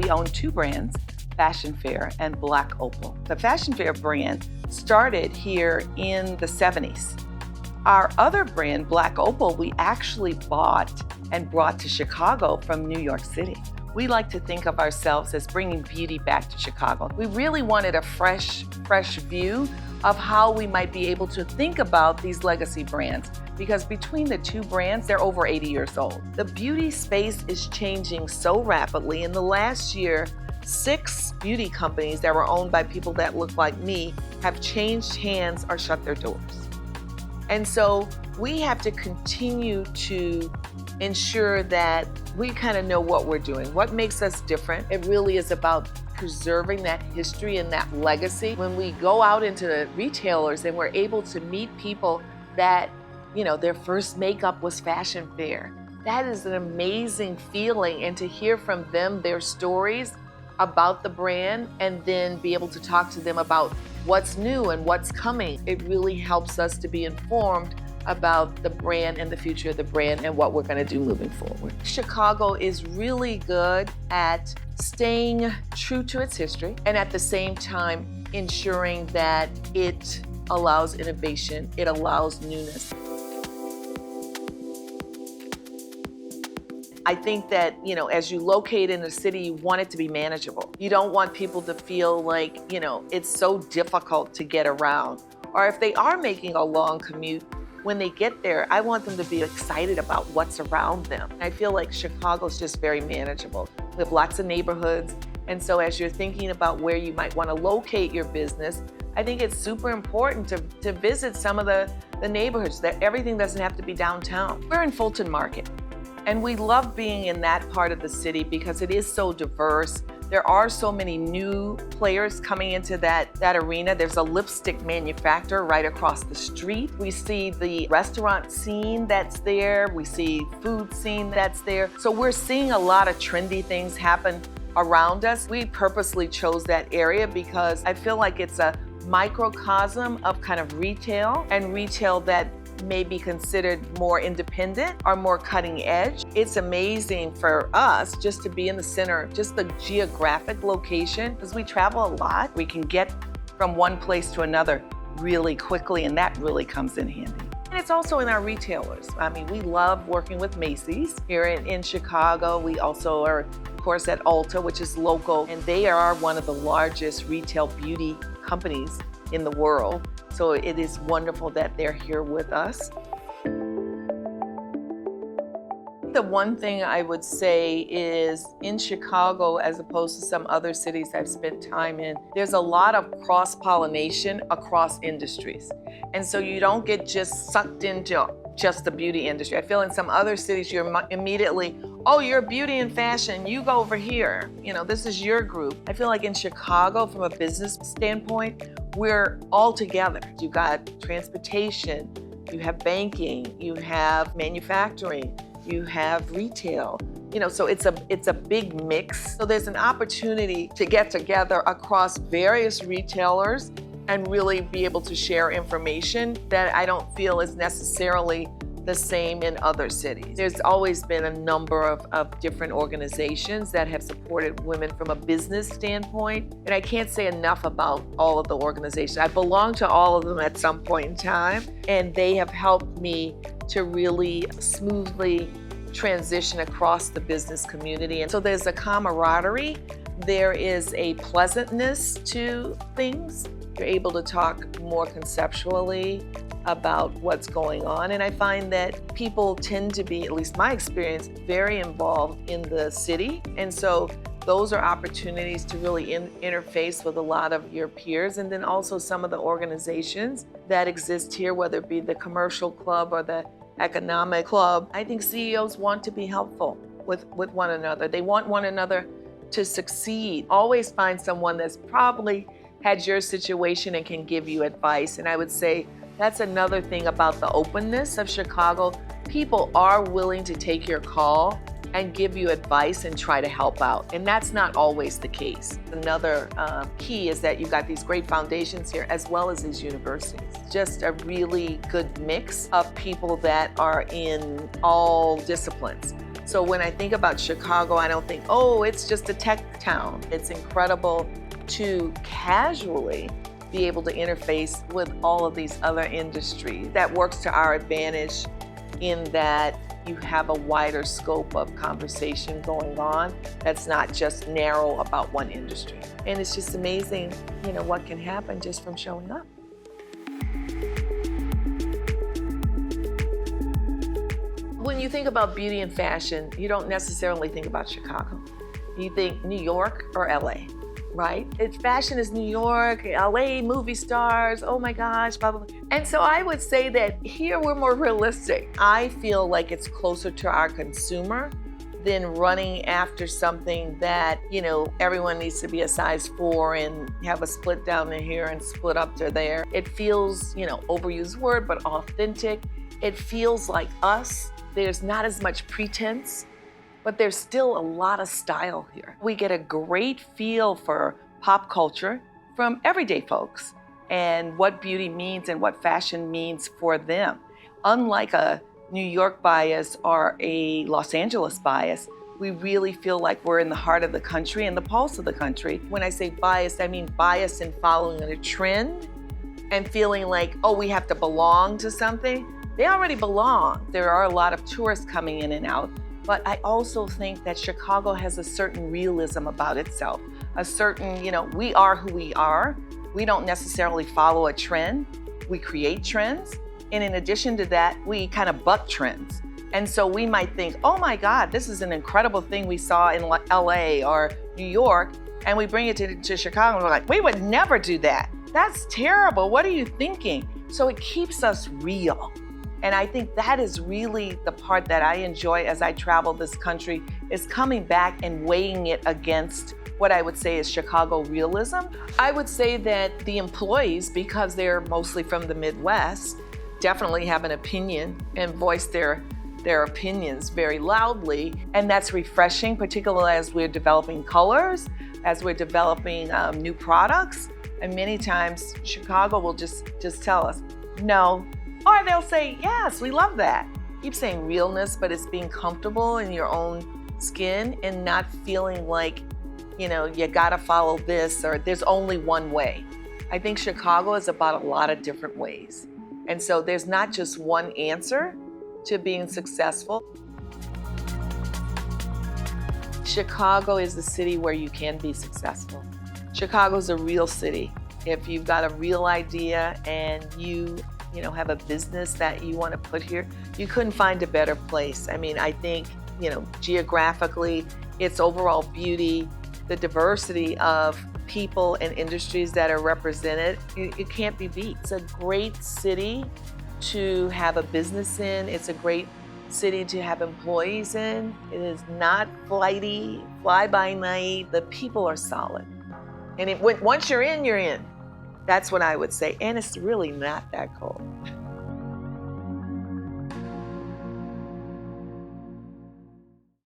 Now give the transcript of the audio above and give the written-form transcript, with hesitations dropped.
we own two brands, Fashion Fair and Black Opal. The Fashion Fair brand started here in the 70s. Our other brand, Black Opal, we actually bought and brought to Chicago from New York City. We like to think of ourselves as bringing beauty back to Chicago. We really wanted a fresh view of how we might be able to think about these legacy brands, because between the two brands, they're over 80 years old. The beauty space is changing so rapidly. In the last year, 6 beauty companies that were owned by people that look like me have changed hands or shut their doors. And so we have to continue to ensure that we kind of know what we're doing, what makes us different. It really is about preserving that history and that legacy. When we go out into the retailers and we're able to meet people that, their first makeup was Fashion Fair, that is an amazing feeling. And to hear from them, their stories about the brand, and then be able to talk to them about what's new and what's coming. It really helps us to be informed about the brand and the future of the brand and what we're going to do moving forward. Chicago is really good at staying true to its history and at the same time ensuring that it allows innovation, it allows newness. I think that, as you locate in a city, you want it to be manageable. You don't want people to feel like, it's so difficult to get around. Or if they are making a long commute, when they get there, I want them to be excited about what's around them. I feel like Chicago's just very manageable. We have lots of neighborhoods. And so as you're thinking about where you might want to locate your business, I think it's super important to visit some of the neighborhoods, that everything doesn't have to be downtown. We're in Fulton Market. And we love being in that part of the city because it is so diverse. There are so many new players coming into that arena. There's a lipstick manufacturer right across the street. We see the restaurant scene that's there. We see food scene that's there. So we're seeing a lot of trendy things happen around us. We purposely chose that area because I feel like it's a microcosm of kind of retail, and retail that may be considered more independent or more cutting edge. It's amazing for us just to be in the center, just the geographic location, because we travel a lot. We can get from one place to another really quickly, and that really comes in handy. And it's also in our retailers. We love working with Macy's here in Chicago. We also are, of course, at Ulta, which is local, and they are one of the largest retail beauty companies in the world. So it is wonderful that they're here with us. The one thing I would say is in Chicago, as opposed to some other cities I've spent time in, there's a lot of cross-pollination across industries. And so you don't get just sucked into just the beauty industry. I feel in some other cities, you're immediately, oh, you're beauty and fashion, you go over here. This is your group. I feel like in Chicago, from a business standpoint, we're all together. You got transportation, you have banking, you have manufacturing, you have retail. So it's a big mix. So there's an opportunity to get together across various retailers and really be able to share information that I don't feel is necessarily the same in other cities. There's always been a number of different organizations that have supported women from a business standpoint, and I can't say enough about all of the organizations. I belong to all of them at some point in time, and they have helped me to really smoothly transition across the business community. And so there's a camaraderie, there is a pleasantness to things. You're able to talk more conceptually about what's going on. And I find that people tend to be, at least my experience, very involved in the city. And so those are opportunities to really interface with a lot of your peers. And then also some of the organizations that exist here, whether it be the commercial club or the economic club. I think CEOs want to be helpful with one another. They want one another to succeed. Always find someone that's probably had your situation and can give you advice. And I would say that's another thing about the openness of Chicago. People are willing to take your call and give you advice and try to help out. And that's not always the case. Another key is that you've got these great foundations here as well as these universities. Just a really good mix of people that are in all disciplines. So when I think about Chicago, I don't think, oh, it's just a tech town. It's incredible to casually be able to interface with all of these other industries. That works to our advantage in that you have a wider scope of conversation going on that's not just narrow about one industry. And it's just amazing, what can happen just from showing up. When you think about beauty and fashion, you don't necessarily think about Chicago. You think New York or LA, right? Fashion is New York, LA, movie stars, oh my gosh, blah, blah, blah. And so I would say that here we're more realistic. I feel like it's closer to our consumer than running after something that, everyone needs to be a size 4 and have a split down to here and split up to there. It feels, overused word, but authentic. It feels like us. There's not as much pretense, but there's still a lot of style here. We get a great feel for pop culture from everyday folks and what beauty means and what fashion means for them. Unlike a New York bias or a Los Angeles bias, we really feel like we're in the heart of the country and the pulse of the country. When I say bias, I mean bias in following a trend and feeling like, oh, we have to belong to something. They already belong. There are a lot of tourists coming in and out, but I also think that Chicago has a certain realism about itself, a certain, we are who we are. We don't necessarily follow a trend. We create trends. And in addition to that, we kind of buck trends. And so we might think, oh my God, this is an incredible thing we saw in LA or New York, and we bring it to Chicago and we're like, we would never do that. That's terrible. What are you thinking? So it keeps us real. And I think that is really the part that I enjoy as I travel this country, is coming back and weighing it against what I would say is Chicago realism. I would say that the employees, because they're mostly from the Midwest, definitely have an opinion and voice their opinions very loudly. And that's refreshing, particularly as we're developing colors, as we're developing new products. And many times Chicago will just tell us, no. Or they'll say, yes, we love that. Keep saying realness, but it's being comfortable in your own skin and not feeling like, you gotta follow this or there's only one way. I think Chicago is about a lot of different ways. And so there's not just one answer to being successful. Chicago is the city where you can be successful. Chicago's a real city. If you've got a real idea and you have a business that you want to put here, you couldn't find a better place. I mean, I think, geographically, its overall beauty, the diversity of people and industries that are represented, it can't be beat. It's a great city to have a business in. It's a great city to have employees in. It is not flighty, fly by night. The people are solid. And once you're in, you're in. That's what I would say. And it's really not that cold.